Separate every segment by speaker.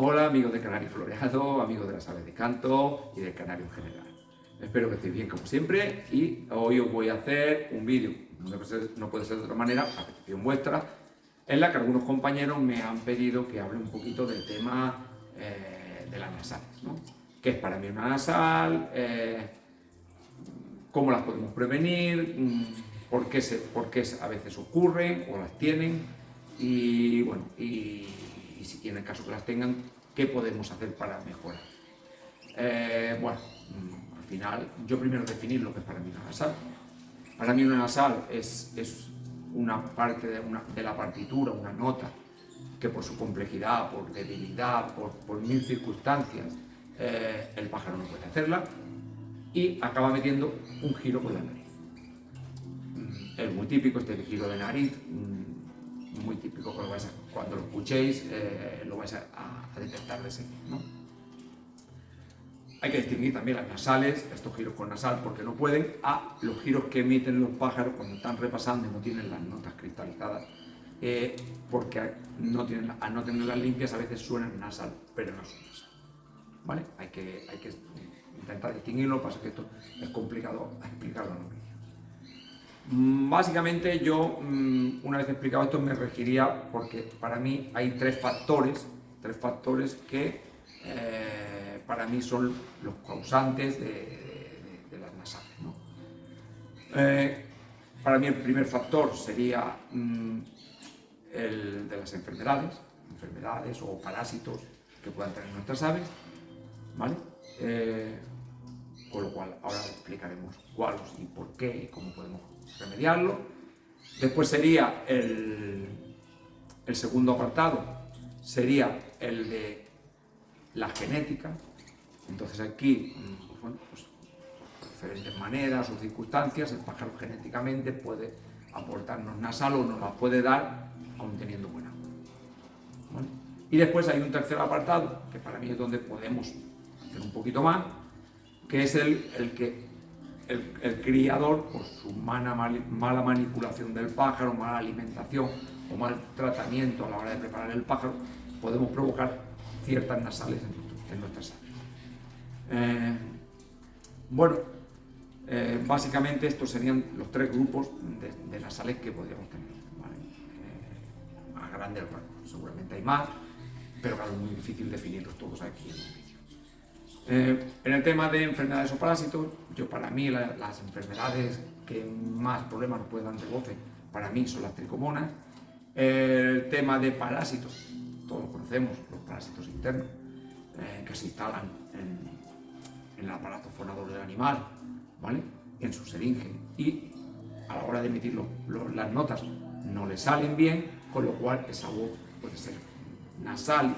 Speaker 1: Hola amigos de Canario Floreado, amigos de las aves de canto y del canario en general. Espero que estéis bien como siempre y hoy os voy a hacer un vídeo, no puede ser de otra manera, a petición vuestra, en la que algunos compañeros me han pedido que hable un poquito del tema de las nasales, ¿no? ¿Qué es para mí una nasal? ¿Cómo las podemos prevenir? ¿Por qué a veces ocurren o las tienen? Y bueno, y si tiene el caso que las tengan, ¿qué podemos hacer para mejorar? Bueno, al final, yo primero definir lo que es para mí una nasal. Para mí una nasal es una parte de la partitura, una nota, que por su complejidad, por debilidad, por mil circunstancias, el pájaro no puede hacerla y acaba metiendo un giro con la nariz. Es muy típico este giro de nariz, muy típico, cuando lo escuchéis lo vais a detectar de seguida, ¿no? Hay que distinguir también las nasales, estos giros con nasal, porque no pueden, a los giros que emiten los pájaros cuando están repasando y no tienen las notas cristalizadas, porque al no tenerlas limpias a veces suenan nasal, pero no son nasal, ¿vale? Hay que intentar distinguirlo, pasa que esto es complicado explicarlo en un vídeo. Básicamente yo, una vez explicado esto, me regiría porque para mí hay tres factores que para mí son los causantes de las nasales, ¿no? Para mí el primer factor sería el de las enfermedades o parásitos que puedan tener nuestras aves, ¿vale? Con lo cual ahora explicaremos cuáles y por qué y cómo podemos remediarlo. Después sería el segundo apartado, sería el de la genética. Entonces aquí, bueno, pues, por diferentes maneras o circunstancias, el pájaro genéticamente puede aportarnos nasal o nos la puede dar aún teniendo buena. ¿Vale? Y después hay un tercer apartado, que para mí es donde podemos hacer un poquito más, que es el criador, por su mala manipulación del pájaro, mala alimentación o mal tratamiento a la hora de preparar el pájaro, podemos provocar ciertas nasales en nuestras aves. Bueno, básicamente estos serían los tres grupos de nasales que podríamos tener, ¿vale? A grandes rasgos, seguramente hay más, pero claro, es muy difícil definirlos todos aquí en un vídeo. En el tema de enfermedades o parásitos, para mí las enfermedades que más problemas nos pueden dar de goce, para mí son las tricomonas. El tema de parásitos, todos conocemos los parásitos internos, que se instalan en el aparato fonador del animal, ¿vale? En su seringe, y a la hora de emitir las notas no le salen bien, con lo cual esa voz puede ser nasal y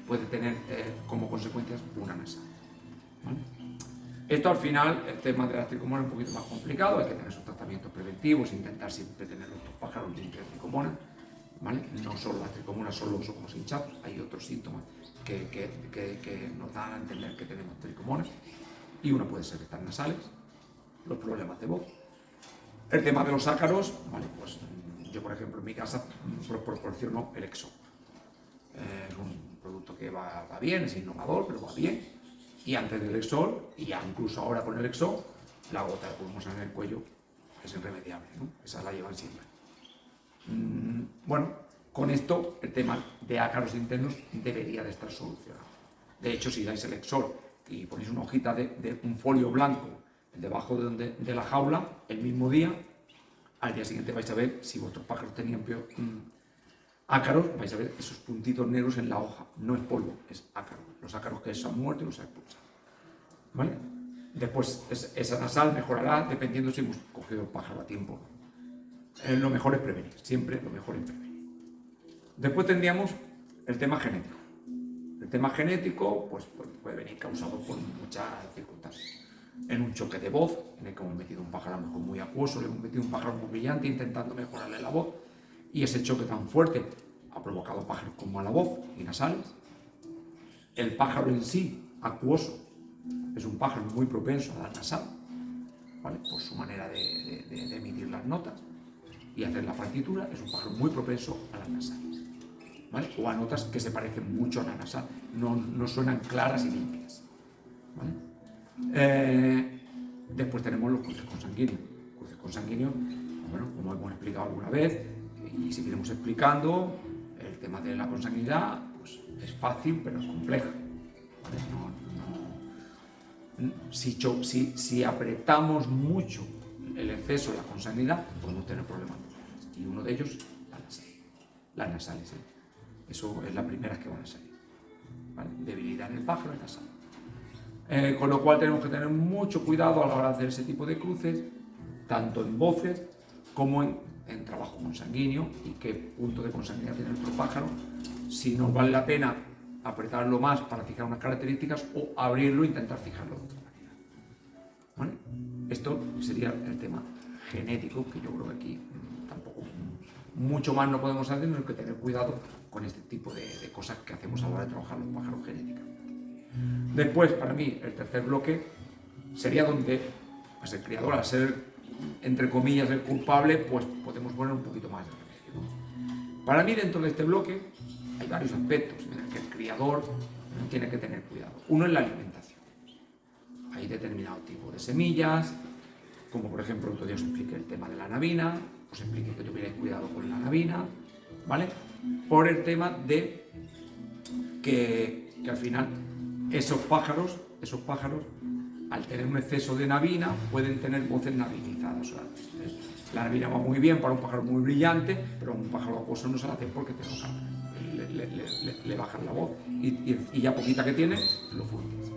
Speaker 1: puede tener como consecuencias una nasal, ¿vale? Esto al final, el tema de las tricomonas es un poquito más complicado, hay que tener sus tratamientos preventivos, intentar siempre tener nuestros pájaros limpios de tricomonas, ¿vale? No solo las tricomonas son los ojos hinchados, hay otros síntomas que nos dan a entender que tenemos tricomonas, y uno puede ser estas nasales, los problemas de voz. El tema de los ácaros, ¿vale? Pues yo, por ejemplo, en mi casa proporciono el Exo. Es un producto que va bien, es innovador, pero va bien. Y antes del Exol, y ya incluso ahora con el Exo, la gota de pulmosa en el cuello es irremediable, ¿no? Esa la llevan siempre. Bueno, con esto el tema de ácaros internos debería de estar solucionado. De hecho, si dais el Exol y ponéis una hojita de un folio blanco debajo de la jaula, el mismo día, al día siguiente vais a ver, si vuestros pájaros tenían ácaros, vais a ver esos puntitos negros en la hoja. No es polvo, es ácaro. Los ácaros que se han muerto y los ha expulsado, ¿vale? Después esa nasal mejorará dependiendo si hemos cogido el pájaro a tiempo. Lo mejor es prevenir, siempre lo mejor es prevenir. Después tendríamos el tema genético. El tema genético pues puede venir causado por muchas circunstancias. En un choque de voz, en el que hemos metido un pájaro muy acuoso, le hemos metido un pájaro muy brillante intentando mejorarle la voz, y ese choque tan fuerte ha provocado pájaros con mala voz y nasales. El pájaro en sí, acuoso, es un pájaro muy propenso a dar nasal, ¿vale? Por su manera de emitir las notas y hacer la partitura, es un pájaro muy propenso a las nasales, ¿vale? O a notas que se parecen mucho a la nasal, no suenan claras y limpias, ¿vale? Después tenemos los cruces consanguíneos. Cruces consanguíneos, bueno, como hemos explicado alguna vez, y seguiremos explicando, el tema de la consanguinidad pues, es fácil, pero es compleja, ¿vale? Si apretamos mucho el exceso de la consanguinidad, podemos tener problemas musculares. Y uno de ellos, las nasales. Eso es la primera que van a salir, ¿vale? Debilidad en el pájaro y nasal. Con lo cual tenemos que tener mucho cuidado a la hora de hacer ese tipo de cruces, tanto en voces como en trabajo consanguíneo, y qué punto de consanguinidad tiene nuestro pájaro, si nos vale la pena apretarlo más para fijar unas características o abrirlo e intentar fijarlo de otra manera, ¿vale? Esto sería el tema genético, que yo creo que aquí tampoco mucho más no podemos hacer, sino que tener cuidado con este tipo de cosas que hacemos a la hora de trabajar los pájaros genéticamente. Después, para mí, el tercer bloque sería donde pues, el criador, al ser, entre comillas, el culpable, pues podemos poner un poquito más de remedio, ¿no? Para mí, dentro de este bloque, hay varios aspectos en los que el criador tiene que tener cuidado. Uno es la alimentación. Hay determinado tipo de semillas, como por ejemplo, otro día os expliqué el tema de la anabina, os expliqué que tuvierais cuidado con la anabina, ¿vale? Por el tema de que al final esos pájaros, al tener un exceso de nabina, pueden tener voces nabinizadas. O sea, la nabina va muy bien para un pájaro muy brillante, pero a un pájaro acuoso no se la hace porque le bajan la voz y ya poquita que tiene, lo fundes.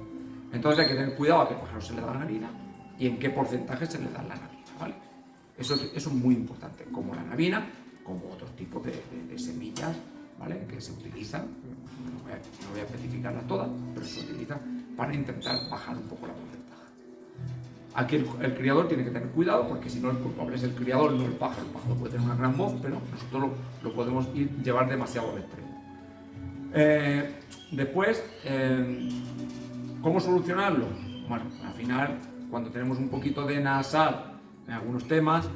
Speaker 1: Entonces hay que tener cuidado a qué pájaro se le da la nabina y en qué porcentaje se le da la nabina, ¿vale? Eso es muy importante, como la nabina, como otros tipos de semillas, ¿vale? Que se utilizan, no voy a especificarlas todas, pero se utilizan para intentar bajar un poco la porcentaje. Aquí el criador tiene que tener cuidado, porque si no, el culpable es el criador, no el pájaro. El pájaro puede tener una gran voz, pero nosotros lo podemos llevar demasiado al extremo. Después, ¿cómo solucionarlo? Bueno, al final, cuando tenemos un poquito de nasal en algunos temas,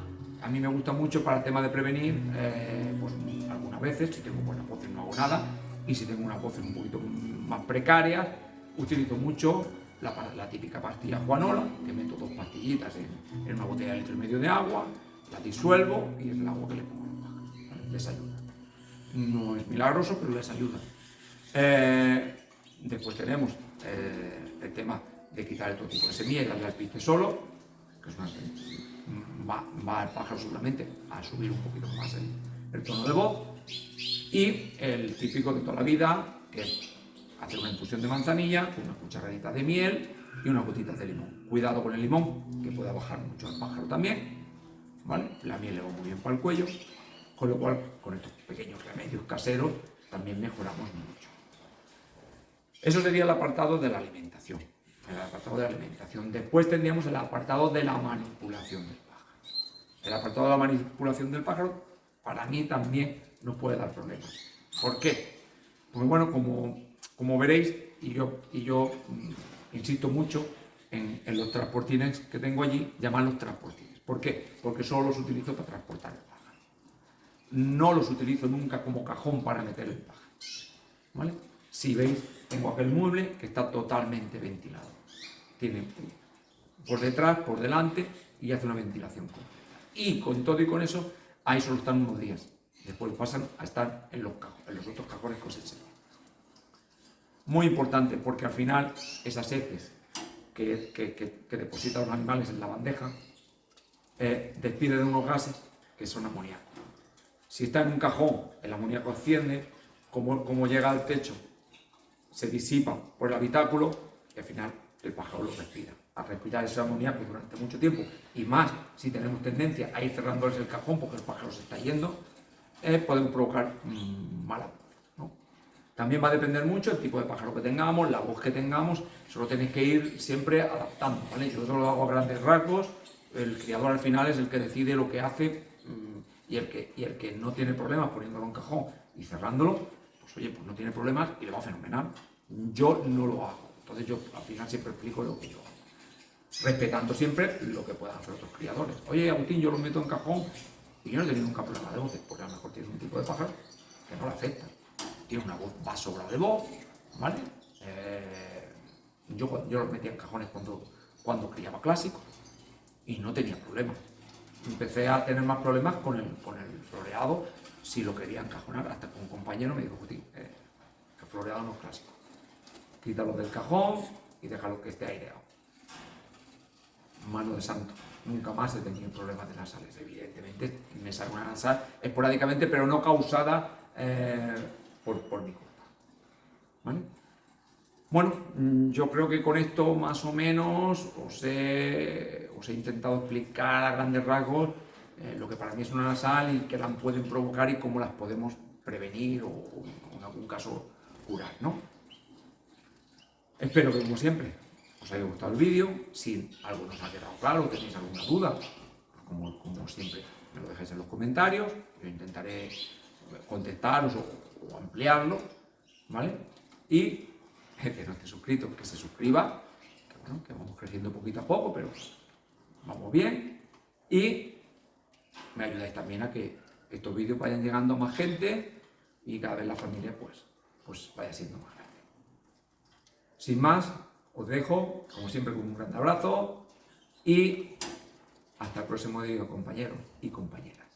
Speaker 1: a mí me gusta mucho para el tema de prevenir, pues algunas veces, si tengo buenas voces no hago nada, y si tengo unas voces un poquito más precarias, utilizo mucho la típica pastilla Juanola, que meto 2 pastillitas en una botella de 1,5 litros de agua, la disuelvo y es el agua que le pongo a los pájaros, ¿vale? Les ayuda. No es milagroso, pero les ayuda. Después tenemos el tema de quitar otro tipo de semillas y darle al piste solo, que es va el pájaro seguramente a subir un poquito más el tono de voz, y el típico de toda la vida, que es hacer una infusión de manzanilla con unas cucharaditas de miel y unas gotitas de limón. Cuidado con el limón, que puede bajar mucho al pájaro también, ¿vale? La miel le va muy bien para el cuello, con lo cual con estos pequeños remedios caseros también mejoramos mucho. Eso sería el apartado de la alimentación. Después tendríamos el apartado de la manipulación del pájaro. El apartado de la manipulación del pájaro, para mí también nos puede dar problemas. ¿Por qué? Pues bueno, como veréis, y yo insisto mucho en los transportines que tengo allí, llamarlos transportines. ¿Por qué? Porque solo los utilizo para transportar el pájaro. No los utilizo nunca como cajón para meter el pájaro, ¿vale? Si veis, tengo aquel mueble que está totalmente ventilado. Tiene por detrás, por delante, y hace una ventilación completa. Y con todo y con eso, ahí solo están unos días. Después pasan a estar en los otros cajones que os enseñé. Muy importante, porque al final esas heces que depositan los animales en la bandeja despiden unos gases que son amoníaco. Si está en un cajón, el amoníaco asciende, como llega al techo, se disipa por el habitáculo y al final el pájaro lo respira. Al respirar ese amoníaco durante mucho tiempo, y más si tenemos tendencia a ir cerrándoles el cajón porque el pájaro se está yendo, podemos provocar mala voz, ¿no? También va a depender mucho el tipo de pájaro que tengamos, la voz que tengamos, eso lo tenéis que ir siempre adaptando, ¿vale? Yo lo hago a grandes rasgos, el criador al final es el que decide lo que hace, y el que no tiene problemas poniéndolo en cajón y cerrándolo, pues oye, pues no tiene problemas y le va fenomenal. Yo no lo hago, entonces yo al final siempre explico lo que yo hago, respetando siempre lo que puedan hacer otros criadores. Oye, Agustín, yo lo meto en cajón y yo no he tenido nunca problema de voces, porque a lo mejor tienes un tipo de pájaro que no lo acepta. tiene una voz, va sobrado de voz, ¿vale? Yo los metía en cajones cuando criaba clásicos y no tenía problemas. Empecé a tener más problemas con el floreado, si lo quería encajonar, hasta que un compañero me dijo, que el floreado no es clásico. Quítalo del cajón y déjalo que esté aireado. Mano de santo. Nunca más he tenido problemas de nasales. Evidentemente me sale una nasal esporádicamente, pero no causada por mi culpa. ¿Vale? Bueno, yo creo que con esto más o menos os he intentado explicar a grandes rasgos lo que para mí es una nasal y qué las pueden provocar y cómo las podemos prevenir o en algún caso curar, ¿no? Espero que, como siempre, os haya gustado el vídeo. Si algo nos ha quedado claro, tenéis alguna duda, como siempre, me lo dejáis en los comentarios. Yo intentaré contestaros o ampliarlo, ¿vale? Y el que no esté suscrito, que se suscriba, que bueno, que vamos creciendo poquito a poco, pero vamos bien. Y me ayudáis también a que estos vídeos vayan llegando a más gente y cada vez la familia pues vaya siendo más grande. Sin más, os dejo, como siempre, con un gran abrazo y hasta el próximo vídeo, compañeros y compañeras.